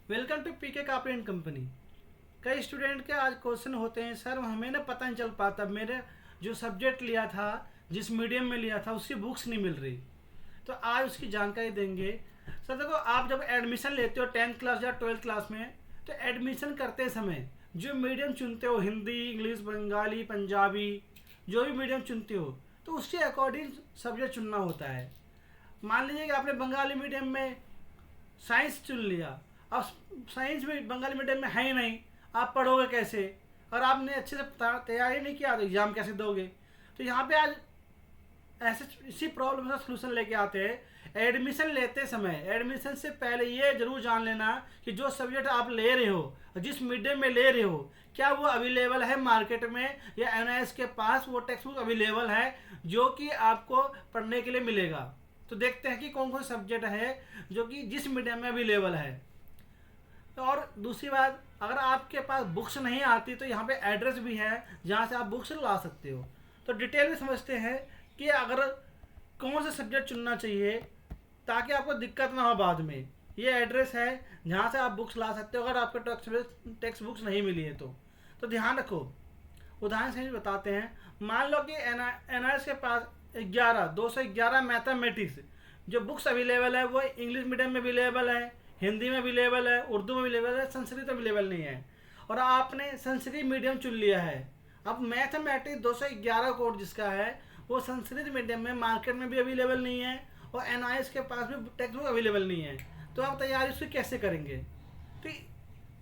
Welcome to PK copy and company. कई student के आज क्वेश्चन होते हैं, सर हमें ना पता नहीं चल पाता, मेरे जो सब्जेक्ट लिया था, जिस मीडियम में लिया था, उसकी बुक्स नहीं मिल रही। तो आज उसकी जानकारी देंगे। सर देखो, आप जब एडमिशन लेते हो 10th क्लास या 12th क्लास में, तो एडमिशन करते समय जो मीडियम चुनते हो, हिंदी, इंग्लिश, बंगाली, पंजाबी, जो भी मीडियम चुनते हो, तो उसके अकॉर्डिंग सब्जेक्ट चुनना होता है। मान लीजिए कि आपने बंगाली मीडियम में साइंस चुन लिया। अब साइंस भी बंगाली मीडियम में है ही नहीं, आप पढ़ोगे कैसे? और आपने अच्छे से तैयारी नहीं किया तो एग्ज़ाम कैसे दोगे? तो यहाँ पे आज ऐसे इसी प्रॉब्लम का सलूशन लेके आते हैं। एडमिशन लेते समय एडमिशन से पहले ये जरूर जान लेना कि जो सब्जेक्ट आप ले रहे हो, जिस मीडियम में ले रहे हो, क्या वो अवेलेबल है मार्केट में, या एनआईएस के पास वो टेक्स्ट बुक अवेलेबल है जो कि आपको पढ़ने के लिए मिलेगा। तो देखते हैं कि कौन कौन सब्जेक्ट है जो कि जिस मीडियम में अवेलेबल है। और दूसरी बात, अगर आपके पास बुक्स नहीं आती तो यहाँ पे एड्रेस भी है जहाँ से आप बुक्स ला सकते हो। तो डिटेल में समझते हैं कि अगर कौन सा सब्जेक्ट चुनना चाहिए ताकि आपको दिक्कत ना हो बाद में। ये एड्रेस है जहाँ से आप बुक्स ला सकते हो अगर आपको टेक्स्ट बुक्स नहीं मिली है तो ध्यान रखो। उदाहरण से बताते हैं। मान लो कि एनआईएस के पास 211 मैथमेटिक्स जो बुक्स अवेलेबल है वो इंग्लिश मीडियम में अवेलेबल है, हिंदी में अवेलेबल है, उर्दू में अवेलेबल है, संस्कृत में अवेलेबल नहीं है, और आपने संस्कृत मीडियम चुन लिया है। अब मैथमेटिक्स 211 कोड जिसका है वो संस्कृत मीडियम में मार्केट में भी अवेलेबल नहीं है और एनआईएस के पास भी टेक्स्ट बुक अवेलेबल नहीं है। तो आप तैयारी उसकी कैसे करेंगे? तो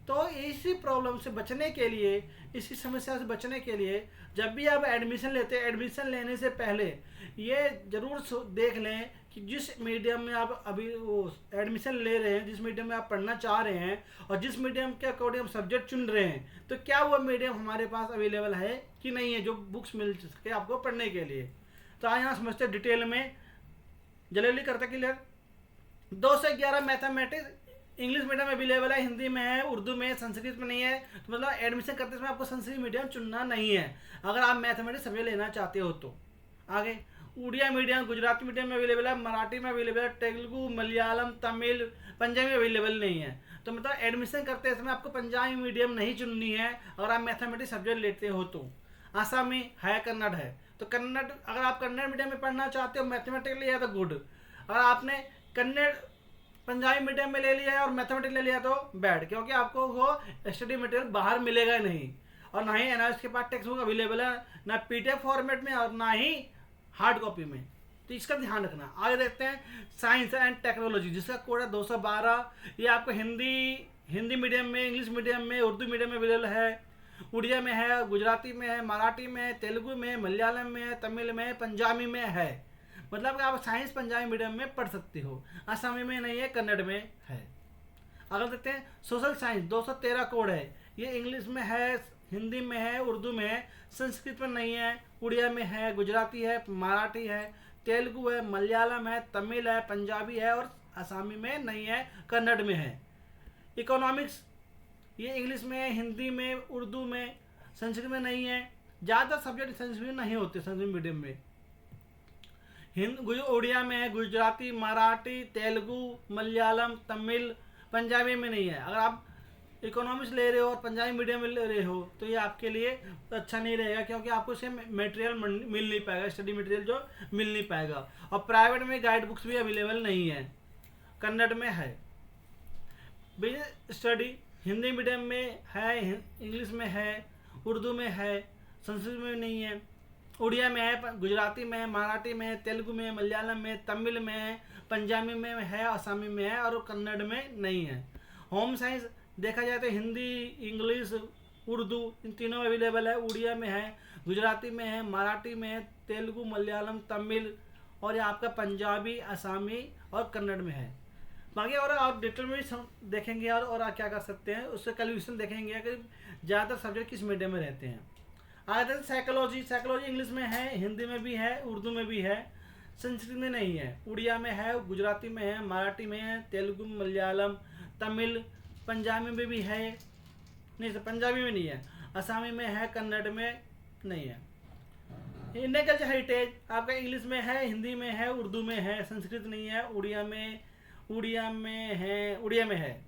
तो इसी प्रॉब्लम से बचने के लिए, इसी समस्या से बचने के लिए, जब भी आप एडमिशन लेते हैं, एडमिशन लेने से पहले ये ज़रूर देख लें कि जिस मीडियम में आप अभी वो एडमिशन ले रहे हैं, जिस मीडियम में आप पढ़ना चाह रहे हैं और जिस मीडियम के अकॉर्डिंग आप सब्जेक्ट चुन रहे हैं, तो क्या वो मीडियम हमारे पास अवेलेबल है कि नहीं है जो बुक्स मिल सके आपको पढ़ने के लिए। तो आज यहाँ समझते हैं डिटेल में, जल्दी करते क्लियर। 211 मैथमेटिक्स इंग्लिश मीडियम में अवेलेबल है, हिंदी में है, उर्दू में, संस्कृत में नहीं है। तो मतलब एडमिशन करते समय आपको संस्कृत मीडियम चुनना नहीं है अगर आप मैथमेटिक्स सब्जेक्ट लेना चाहते हो तो। आगे उड़िया मीडियम, गुजराती मीडियम में अवेलेबल है, मराठी में अवेलेबल है, तेलुगु, मलयालम, तमिल, पंजाबी में अवेलेबल नहीं है। तो मतलब एडमिशन करते समय आपको पंजाबी मीडियम नहीं चुननी है अगर आप मैथमेटिक्स सब्जेक्ट लेते हो तो। आसामी है, कन्नड़ है, तो कन्नड़ अगर आप कन्नड़ मीडियम में पढ़ना चाहते हो मैथमेटिक्स लिया तो गुड। और आपने कन्नड़ पंजाबी मीडियम में ले लिया है और मैथमेटिक्स ले लिया तो बैड, क्योंकि आपको वो स्टडी मटेरियल बाहर मिलेगा नहीं, और ना ही एनआईएस के पास टेक्स्ट बुक अवेलेबल है, ना पीडीएफ फॉर्मेट में और ना ही हार्ड कॉपी में। तो इसका ध्यान रखना। आगे देखते हैं साइंस एंड टेक्नोलॉजी जिसका कोड है 212। ये आपको हिंदी मीडियम में, इंग्लिश मीडियम में, उर्दू मीडियम में अवेलेबल है, उड़िया में है, गुजराती में है, मराठी में है, तेलुगु में, मलयालम में है, तमिल में, पंजाबी में है। मतलब कि आप साइंस पंजाबी मीडियम में पढ़ सकते हो। आसामी में नहीं है, कन्नड़ में है। अगर देखते हैं सोशल साइंस 213 कोड है, ये इंग्लिश में है, हिंदी में है, उर्दू में है, संस्कृत में नहीं है, उड़िया में है, गुजराती है, मराठी है, तेलुगु है, मलयालम है, तमिल है, पंजाबी है, और आसामी में नहीं है, कन्नड़ में है। इकोनॉमिक्स ये इंग्लिश में, हिंदी में, उर्दू में, संस्कृत में नहीं है। ज़्यादा सब्जेक्ट संस्कृत में नहीं होते संस्कृत मीडियम में। उड़िया में है, गुजराती, मराठी, तेलुगु, मलयालम, तमिल, पंजाबी में नहीं है। अगर आप इकोनॉमिक्स ले रहे हो और पंजाबी मीडियम में ले रहे हो तो ये आपके लिए अच्छा नहीं रहेगा, क्योंकि आपको इसे मटेरियल मिल नहीं पाएगा, स्टडी मटेरियल जो मिल नहीं पाएगा। और प्राइवेट में गाइड बुक्स भी अवेलेबल नहीं है, कन्नड़ में है। बिजनेस स्टडी हिंदी मीडियम में है, इंग्लिश में है, उर्दू में है, संस्कृत में नहीं है, उड़िया में है, गुजराती में है, मराठी में है, तेलुगु में, मलयालम में, तमिल में है, पंजाबी में है, आसामी में है, और कन्नड़ में नहीं है। होम साइंस देखा जाए तो हिंदी, इंग्लिश, उर्दू इन तीनों में अवेलेबल है, उड़िया में है, गुजराती में है, मराठी में है, तेलुगु, मलयालम, तमिल, और ये आपका पंजाबी, आसामी और कन्नड़ में है। बाकी और आप डिटेल में देखेंगे और आप क्या कर सकते हैं, उससे कैलकुलेशन देखेंगे कि ज़्यादातर सब्जेक्ट किस मीडियम में रहते हैं। आगे साइकोलॉजी इंग्लिश में है, हिंदी में भी है, उर्दू में भी है, संस्कृत में नहीं है, उड़िया में है, गुजराती में है, मराठी में है, तेलुगु, मलयालम, तमिल, पंजाबी में भी है, नहीं सर पंजाबी में नहीं है, आसामी में है, कन्नड़ में नहीं है। इंडियन कल्चर हेरिटेज आपका इंग्लिश में है, हिंदी में है, उर्दू में है, संस्कृत नहीं है, उड़िया में है,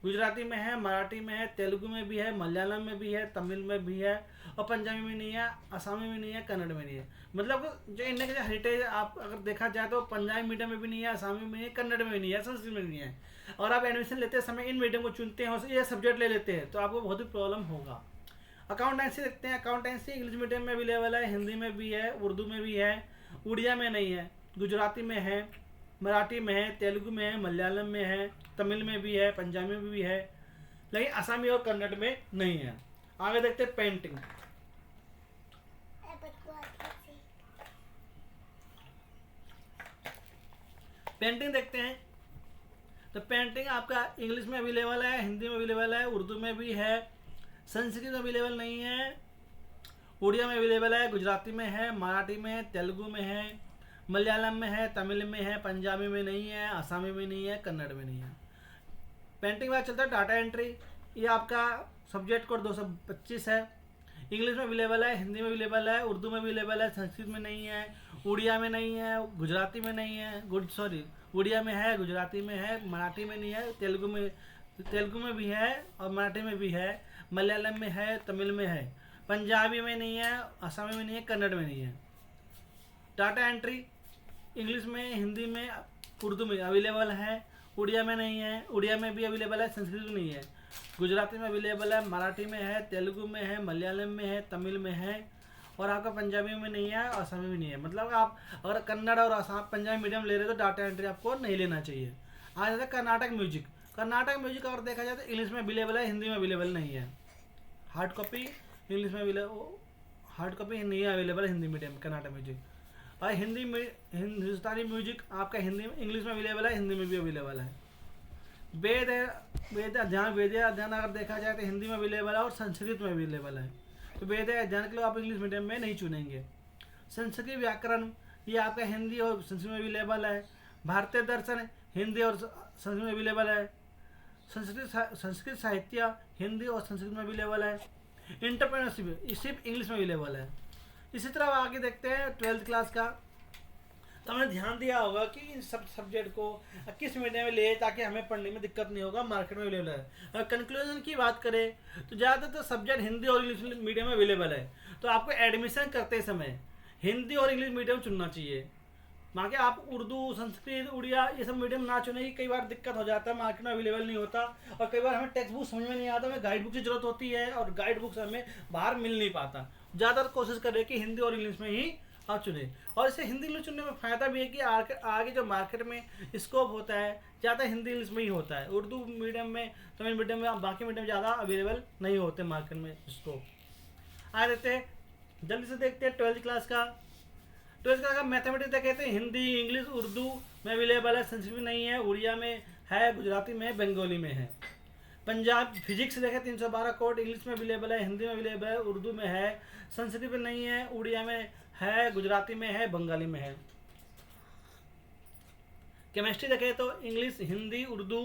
गुजराती में है, मराठी में है, तेलुगु में भी है, मलयालम में भी है, तमिल में भी है, और पंजाबी में नहीं है, असमी में नहीं है, कन्नड़ में नहीं है। मतलब जो इनके जो हेरिटेज आप अगर देखा जाए तो पंजाबी मीडियम में भी नहीं है, असमी में नहीं है, कन्नड़ में नहीं है, संस्कृत में नहीं है। और आप एडमिशन लेते समय इन मीडियम को चुनते हैं और ये सब्जेक्ट ले लेते हैं तो आपको बहुत ही प्रॉब्लम होगा। अकाउंटेंसी देखते हैं। अकाउंटेंसी इंग्लिश मीडियम में अवेलेबल है, हिंदी में भी है, उर्दू में भी है, उड़िया में नहीं है, गुजराती में है, मराठी में है, तेलुगु में है, मलयालम में है, तमिल में भी है, पंजाबी में भी है, लेकिन असमी और कन्नड़ में नहीं है। आगे देखते हैं पेंटिंग। पेंटिंग देखते हैं तो पेंटिंग आपका इंग्लिश में अवेलेबल है, हिंदी में अवेलेबल है, उर्दू में भी है, संस्कृत में अवेलेबल नहीं है, उड़िया में अवेलेबल है, गुजराती में है, मराठी में है, तेलुगु में है, मलयालम में है, तमिल में है, पंजाबी में नहीं है, असमी में नहीं है, कन्नड़ में नहीं है। पेंटिंग बाद चलता है डाटा एंट्री। ये आपका सब्जेक्ट कोड 225 है। इंग्लिश में अवेलेबल है, हिंदी में अवेलेबल है, उर्दू में अवेलेबल है, संस्कृत में नहीं है, उड़िया में नहीं है, गुजराती में नहीं है, उड़िया में है, गुजराती में है, मराठी में नहीं है, तेलुगु में भी है और मराठी में भी है, मलयालम में है, तमिल में है, पंजाबी में नहीं है, असमी में नहीं है, कन्नड़ में नहीं है। डाटा एंट्री इंग्लिश में, हिंदी में, उर्दू में अवेलेबल है, उड़िया में नहीं है, उड़िया में भी अवेलेबल है, संस्कृत में नहीं है, गुजराती में अवेलेबल है, मराठी में है, तेलुगु में है, मलयालम में है, तमिल में है, और आपका पंजाबी में नहीं है, असमी में नहीं है। मतलब आप अगर कन्नड़ और असम पंजाबी मीडियम ले रहे हो तो डाटा एंट्री आपको नहीं लेना चाहिए। आ जाता है कर्नाटक म्यूजिक। कर्नाटक म्यूजिक अगर देखा जाए तो इंग्लिश में अवेलेबल है, हिंदी में अवेलेबल नहीं है। हार्ड कॉपी इंग्लिश में हार्ड कॉपी नहीं है अवेलेबल हिंदी मीडियम में कर्नाटक म्यूजिक। और हिंदी में हिंदुस्तानी म्यूजिक आपका हिंदी में इंग्लिश में अवेलेबल है, हिंदी में भी अवेलेबल है। वेद है, वेद अध्ययन अगर देखा जाए तो हिंदी में अवेलेबल है और संस्कृत में अवेलेबल है। तो वेद अध्ययन के लिए आप इंग्लिश मीडियम में नहीं चुनेंगे। संस्कृत व्याकरण ये आपका हिंदी और संस्कृत में अवेलेबल है। भारतीय दर्शन हिंदी और संस्कृत में अवेलेबल है। संस्कृत साहित्य हिंदी और संस्कृत में अवेलेबल है। इंटरप्रेन्योरशिप सिर्फ इंग्लिश में अवेलेबल है। इसी तरह आगे देखते हैं 12th क्लास का। तो हमने ध्यान दिया होगा कि इन सब सब्जेक्ट को किस मीडियम में ले ताकि हमें पढ़ने में दिक्कत नहीं होगा, मार्केट में अवेलेबल है। अगर कंक्लूजन की बात करें तो ज़्यादातर सब्जेक्ट हिंदी और इंग्लिश मीडियम में अवेलेबल है। तो आपको एडमिशन करते समय हिंदी और इंग्लिश मीडियम चुनना चाहिए। बाकी आप उर्दू, संस्कृत, उड़िया ये सब मीडियम ना चुने की कई बार दिक्कत हो जाता है, मार्केट में अवेलेबल नहीं होता। और कई बार हमें टेक्स्ट बुक समझ में नहीं आता, हमें गाइड बुक की जरूरत होती है और गाइड बुक हमें बाहर मिल नहीं पाता। ज़्यादातर कोशिश करें कि हिंदी और इंग्लिश में ही आप चुने। और इसे हिंदी इंग्लिश चुनने में फ़ायदा भी है कि आगे जो मार्केट में स्कोप होता है ज़्यादा हिंदी इंग्लिश में ही होता है। उर्दू मीडियम में, तमिल मीडियम में, बाकी मीडियम ज़्यादा अवेलेबल नहीं होते मार्केट में स्कोप। आ देते हैं जल्दी से देखते हैं 12th क्लास का। 12th क्लास का मैथमेटिक्स देखे थे हिंदी, इंग्लिश, उर्दू में अवेलेबल है, संस्कृत में नहीं है, उड़िया में है, गुजराती में है, बंगाली में है। पंजाब फिजिक्स देखे 312 कोड इंग्लिश में अवेलेबल है, हिंदी में अवेलेबल है, उर्दू में है, संस्कृत में नहीं है, उड़िया में है, गुजराती में है, बंगाली में है। केमिस्ट्री देखें तो इंग्लिश, हिंदी, उर्दू,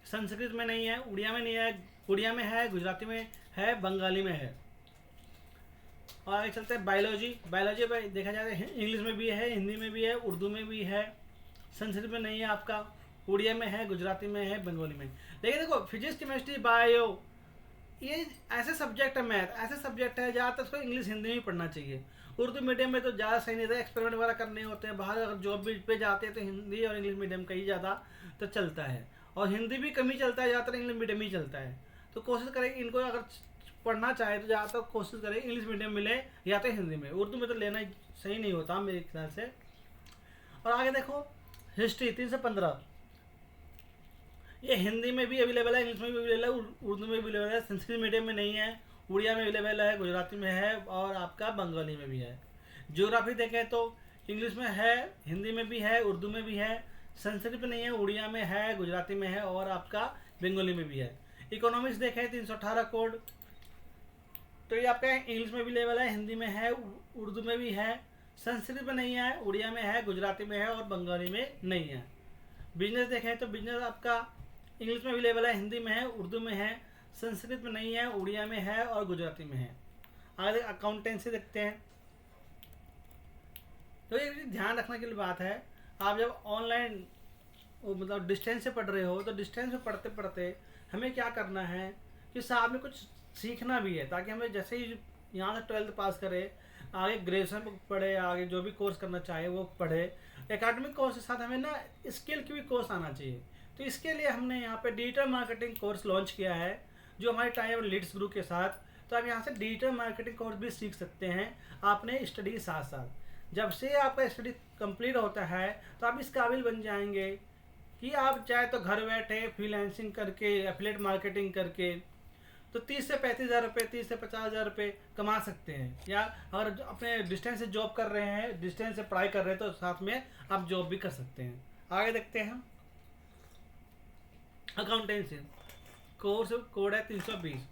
संस्कृत में नहीं है, उड़िया में नहीं है, उड़िया में है, गुजराती में है, बंगाली में है। और आगे चलते हैं बायोलॉजी। बायोलॉजी में देखा जाए तो इंग्लिश में भी है, हिंदी में भी है, उर्दू में भी है, संस्कृत में नहीं है आपका, उड़िया में है, गुजराती में है, बंगाली में। लेकिन देखो फिजिक्स, केमिस्ट्री, बायो ये ऐसे सब्जेक्ट है, मैथ ऐसे सब्जेक्ट है ज़्यादातर उसको इंग्लिश हिंदी में ही पढ़ना चाहिए। उर्दू मीडियम में तो ज़्यादा सही नहीं था, एक्सपेरिमेंट वगैरह करने होते हैं, बाहर अगर जॉब भी पे जाते हैं तो हिंदी और इंग्लिश मीडियम का ही ज़्यादा तो चलता है। और हिंदी भी कम ही चलता है, ज़्यादातर इंग्लिश मीडियम ही चलता है। तो कोशिश करें इनको अगर पढ़ना चाहे तो ज़्यादातर कोशिश करें इंग्लिश मीडियम मिले या तो हिंदी में। उर्दू में तो लेना सही नहीं होता मेरे ख्याल से। और आगे देखो हिस्ट्री 315 ये हिंदी में भी अवेलेबल है, इंग्लिश में भी अवेलेबल है, उर्दू में भी अवेलेबल है, संस्कृत मीडियम में नहीं है, उड़िया में अवेलेबल है, गुजराती में है और आपका बंगाली में भी है। ज्योग्राफी देखें तो इंग्लिश में है, हिंदी में भी है, उर्दू में भी है, संस्कृत में नहीं है, उड़िया में है, गुजराती में है और आपका बंगाली में भी है। इकोनॉमिक्स देखें 318 कोड तो ये आपका इंग्लिश में भी अवेलेबल है, हिंदी में है, उर्दू में भी है, संस्कृत में नहीं है, उड़िया में है, गुजराती में है और बंगाली में नहीं है। बिजनेस देखें तो बिजनेस आपका इंग्लिश में अवेलेबल है, हिंदी में है, उर्दू में है, संस्कृत में नहीं है, उड़िया में है और गुजराती में है। आगे अकाउंटेंसी देखते हैं। तो ये ध्यान रखने के लिए बात है, आप जब ऑनलाइन मतलब डिस्टेंस से पढ़ रहे हो तो डिस्टेंस में पढ़ते पढ़ते हमें क्या करना है कि साथ में कुछ सीखना भी है, ताकि हमें जैसे ही यहाँ से 12th पास करे, आगे ग्रेजुएशन पढ़े, आगे जो भी कोर्स करना चाहे वो पढ़े। एकेडमिक कोर्स के साथ हमें ना स्किल की भी कोर्स आना चाहिए। तो इसके लिए हमने यहाँ पे डिजिटल मार्केटिंग कोर्स लॉन्च किया है, जो हमारे टाइम लीड्स ग्रुप के साथ। तो आप यहाँ से डिजिटल मार्केटिंग कोर्स भी सीख सकते हैं आपने स्टडी के साथ साथ। जब से आपका स्टडी कंप्लीट होता है तो आप इस काबिल बन जाएंगे कि आप चाहे तो घर बैठे फ्रीलांसिंग करके, एफिलिएट मार्केटिंग करके तो 30 से 35 हज़ार रुपये, 30 से 50 हज़ार रुपये कमा सकते हैं। या अगर अपने डिस्टेंस से जॉब कर रहे हैं, डिस्टेंस से पढ़ाई कर रहे हैं, तो साथ में आप जॉब भी कर सकते हैं। आगे देखते हैं। अकाउंटेंसी कोर्स कोड है 320।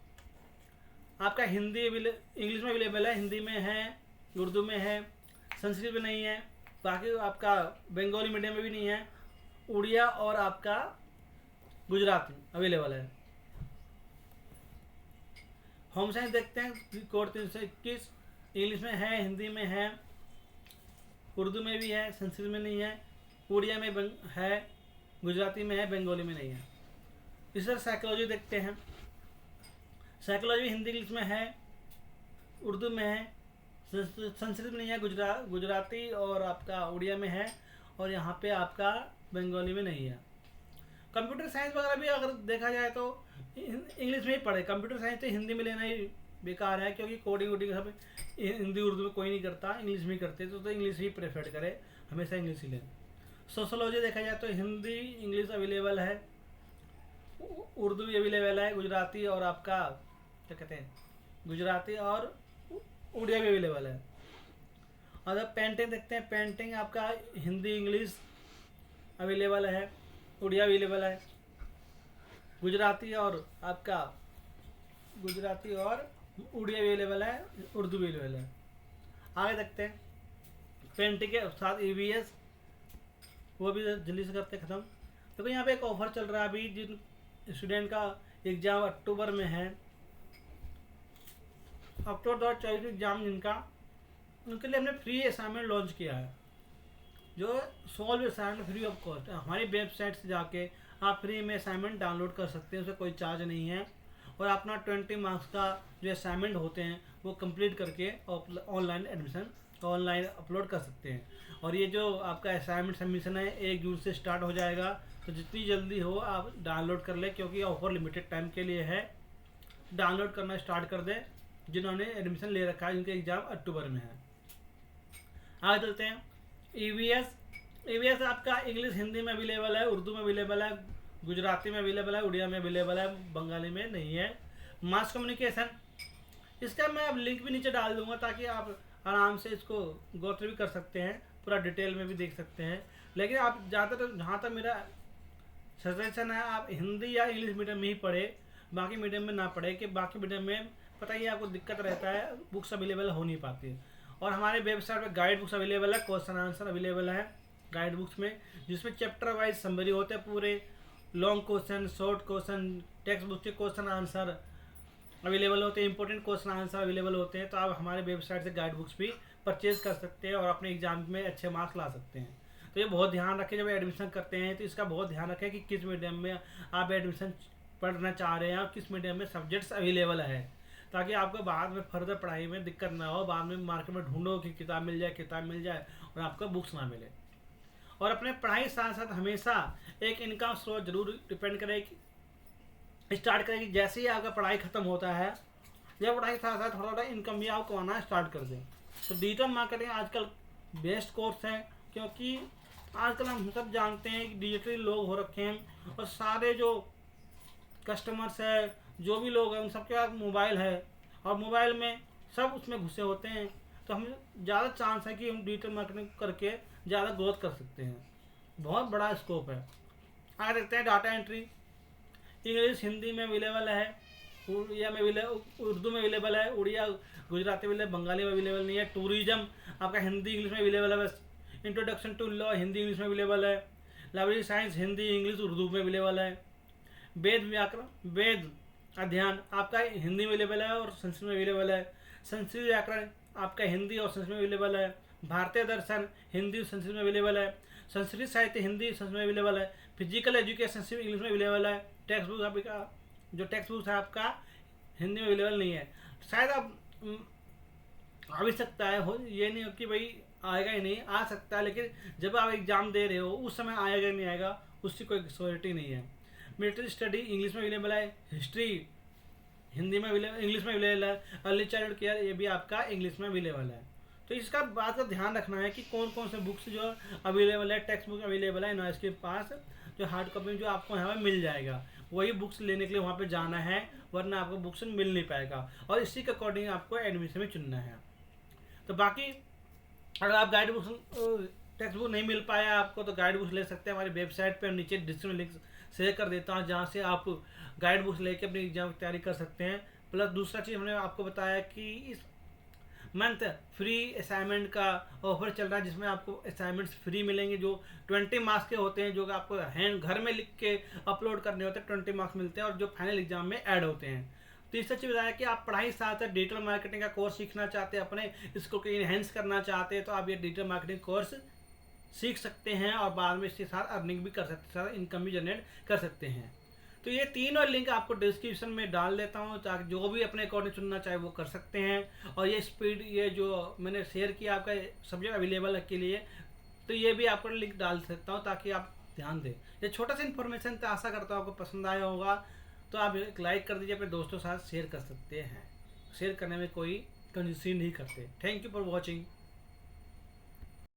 आपका हिंदी इंग्लिश में अवेलेबल है, हिंदी में है, उर्दू में है, संस्कृत में नहीं है, बाकी आपका बंगाली मीडियम में भी नहीं है, उड़िया और आपका गुजराती अवेलेबल है। होम साइंस देखते हैं, कोड 321। इंग्लिश में है, हिंदी में है, उर्दू में भी है, संस्कृत में नहीं है, उड़िया में है, गुजराती में है, बंगाली में नहीं है। इस तरह साइकोलॉजी देखते हैं। साइकोलॉजी हिंदी इंग्लिश में है, उर्दू में है, संस्कृत में नहीं है, गुजराती और आपका उड़िया में है, और यहाँ पे आपका बंगाली में नहीं है। कंप्यूटर साइंस वगैरह भी अगर देखा जाए तो इंग्लिश में ही पढ़े। कंप्यूटर साइंस तो हिंदी में लेना ही बेकार है, क्योंकि कोडिंग वोडिंग सब हिंदी उर्दू में कोई नहीं करता, इंग्लिश में ही करते। तो इंग्लिश ही प्रेफर करे, हमेशा इंग्लिश ही लें। सोशोलॉजी देखा जाए तो हिंदी इंग्लिश अवेलेबल है, उर्दू भी अवेलेबल है, गुजराती और आपका क्या कहते हैं, गुजराती और उड़िया भी अवेलेबल है। और अब पेंटिंग देखते हैं। पेंटिंग आपका हिंदी इंग्लिश अवेलेबल है, उड़िया अवेलेबल है, गुजराती और आपका गुजराती और उड़िया भी अवेलेबल है, उर्दू भी अवेलेबल है। आगे देखते हैं। पेंटिंग के साथ EVS वो भी जल्दी से करते ख़त्म। देखो यहाँ पे एक ऑफर चल रहा है अभी, जिन स्टूडेंट का एग्ज़ाम अक्टूबर में है, अक्टूबर 2024 एग्ज़ाम जिनका, उनके लिए हमने फ्री असाइनमेंट लॉन्च किया है, जो solve assignment free of cost है। हमारी वेबसाइट से जाके आप फ्री में असाइनमेंट डाउनलोड कर सकते हैं, उससे कोई चार्ज नहीं है। और अपना 20 मार्क्स का जो असाइनमेंट होते हैं वो कंप्लीट करके ऑनलाइन एडमिशन ऑनलाइन अपलोड कर सकते हैं। और ये जो आपका असाइनमेंट सबमिशन है 1 जून से स्टार्ट हो जाएगा, तो जितनी जल्दी हो आप डाउनलोड कर लें, क्योंकि ऑफर लिमिटेड टाइम के लिए है। डाउनलोड करना स्टार्ट कर दें जिन्होंने एडमिशन ले रखा है, उनके एग्ज़ाम अक्टूबर में है। आगे चलते हैं। EVS आपका इंग्लिश हिंदी में अवेलेबल है, उर्दू में अवेलेबल है, गुजराती में अवेलेबल है, उड़िया में अवेलेबल है, बंगाली में नहीं है। मास कम्युनिकेशन, इसका मैं अब लिंक भी नीचे डाल दूंगा, ताकि आप आराम से इसको गो थ्रू भी कर सकते हैं, पूरा डिटेल में भी देख सकते हैं। लेकिन आप ज़्यादातर जहाँ तक मेरा सजेशन है, आप हिंदी या इंग्लिश मीडियम में ही पढ़े, बाकी मीडियम में ना पढ़े। कि बाकी मीडियम में पता ही आपको दिक्कत रहता है, बुक्स अवेलेबल हो नहीं पाती है। और हमारे वेबसाइट पर गाइड बुक्स अवेलेबल है, क्वेश्चन आंसर अवेलेबल है गाइड बुक्स में, जिसमें चैप्टर वाइज समरी होते हैं, पूरे long question, short question, text book के क्वेश्चन आंसर अवेलेबल होते हैं, इंपॉर्टेंट क्वेश्चन आंसर अवेलेबल होते हैं। तो आप हमारे वेबसाइट से गाइड बुक्स भी परचेज कर सकते हैं और अपने एग्जाम में अच्छे मार्क्स ला सकते हैं। तो ये बहुत ध्यान रखें जब एडमिशन करते हैं, तो इसका बहुत ध्यान रखें कि किस मीडियम में आप एडमिशन पढ़ना चाह रहे हैं और किस मीडियम में सब्जेक्ट्स अवेलेबल है, ताकि आपको बाद में फर्दर पढ़ाई में दिक्कत ना हो। बाद में मार्केट में ढूंढो कि किताब मिल जाए और आपको बुक्स ना मिले। और अपने पढ़ाई साथ साथ हमेशा एक इनकम सोर्स जरूर डिपेंड करें, स्टार्ट करें कि जैसे ही आपका पढ़ाई ख़त्म होता है, जब पढ़ाई साथ साथ थोड़ा थोड़ा इनकम भी आप कमाना स्टार्ट कर दें। तो डिजिटल मार्केटिंग आजकल बेस्ट कोर्स है, क्योंकि आजकल हम सब जानते हैं कि डिजिटली लोग हो रखे हैं, और सारे जो कस्टमर्स है, जो भी लोग हैं, उन सबके पास मोबाइल है, और मोबाइल में सब उसमें घुसे होते हैं। तो हमें ज़्यादा चांस है कि हम डिजिटल मार्केटिंग करके ज़्यादा ग्रोथ कर सकते हैं, बहुत बड़ा स्कोप है। आगे देखते हैं। डाटा एंट्री इंग्लिश हिंदी में अवेलेबल है, उड़िया में उर्दू में अवेलेबल है, उड़िया गुजराती में बंगाली में अवेलेबल नहीं है। टूरिज्म आपका हिंदी इंग्लिश में अवेलेबल है बस। Introduction to law Hindi English में अवेलेबल है। Library science Hindi English Urdu में अवेलेबल है। वेद अध्ययन आपका हिंदी में अवेलेबल है और संस्कृत में अवेलेबल है। संस्कृत व्याकरण आपका हिंदी और संस्कृत में अवेलेबल है। भारतीय दर्शन हिंदी और संस्कृत में अवेलेबल है। संस्कृत साहित्य हिंदी संस्कृत में अवेलेबल है। फिजिकल एजुकेशन इंग्लिश में अवेलेबल है। टेक्स्ट बुक आपका जो टेक्स्ट बुक है आपका हिंदी में अवेलेबल नहीं है। शायद आप आ भी सकता है, हो ये नहीं हो कि भाई आएगा ही नहीं, आ सकता है, लेकिन जब आप एग्ज़ाम दे रहे हो उस समय आएगा नहीं आएगा उसकी कोई श्योरिटी नहीं है। मिलिट्री स्टडी इंग्लिश में अवेलेबल है, हिस्ट्री हिंदी में अवेलेबल, इंग्लिश में अवेलेबल है, अर्ली चाइल्डहुड केयर ये भी आपका इंग्लिश में अवेलेबल है। तो इसका बात का ध्यान रखना है कि कौन कौन से बुक्स जो अवेलेबल है, टेक्स्ट बुक अवेलेबल है यूनिवर्सिटी के पास, जो हार्ड कॉपी में जो आपको यहाँ पर मिल जाएगा, वही बुक्स लेने के लिए वहाँ पे जाना है, वरना आपको बुक्स मिल नहीं पाएगा, और इसी के अकॉर्डिंग आपको एडमिशन में चुनना है। तो बाकी अगर आप गाइड बुक्स टेक्स्ट बुक नहीं मिल पाया आपको, तो गाइड बुक्स ले सकते हैं हमारी वेबसाइट पे, नीचे डिस्क्रिप्शन लिंक शेयर कर देता हूँ, जहाँ से आप गाइड बुक्स लेके अपनी एग्जाम की तैयारी कर सकते हैं। प्लस दूसरा चीज़ हमने आपको बताया कि इस मंथ फ्री असाइनमेंट का ऑफर चल रहा है, जिसमें आपको असाइनमेंट्स फ्री मिलेंगे, जो 20 मार्क्स के होते हैं, जो आपको हैंड घर में लिख के अपलोड करने होते हैं, 20 मार्क्स मिलते हैं, और जो फाइनल एग्जाम में ऐड होते हैं। तीसरा चीज़ बताया कि आप पढ़ाई साथ साथ डिजिटल मार्केटिंग का कोर्स सीखना चाहते हैं, अपने इसको इनहेंस करना चाहते हैं, तो आप ये डिजिटल मार्केटिंग कोर्स सीख सकते हैं, और बाद में इसके साथ अर्निंग भी कर सकते हैं, इनकम भी जनरेट कर सकते हैं। तो ये तीनों लिंक आपको डिस्क्रिप्शन में डाल देता हूँ, ताकि जो भी अपने अकॉर्डिंग चुनना चाहे वो कर सकते हैं। और ये स्पीड, ये जो मैंने शेयर किया आपका सब्जेक्ट अवेलेबल के लिए, तो ये भी आपको लिंक डाल सकता हूँ, ताकि आप ध्यान दें। ये छोटा सा इन्फॉर्मेशन था, आशा करता हूँ आपको पसंद आया होगा। तो आप एक लाइक कर दीजिए, अपने दोस्तों के साथ शेयर कर सकते हैं, शेयर करने में कोई कंजूसी नहीं करते। Thank you for watching.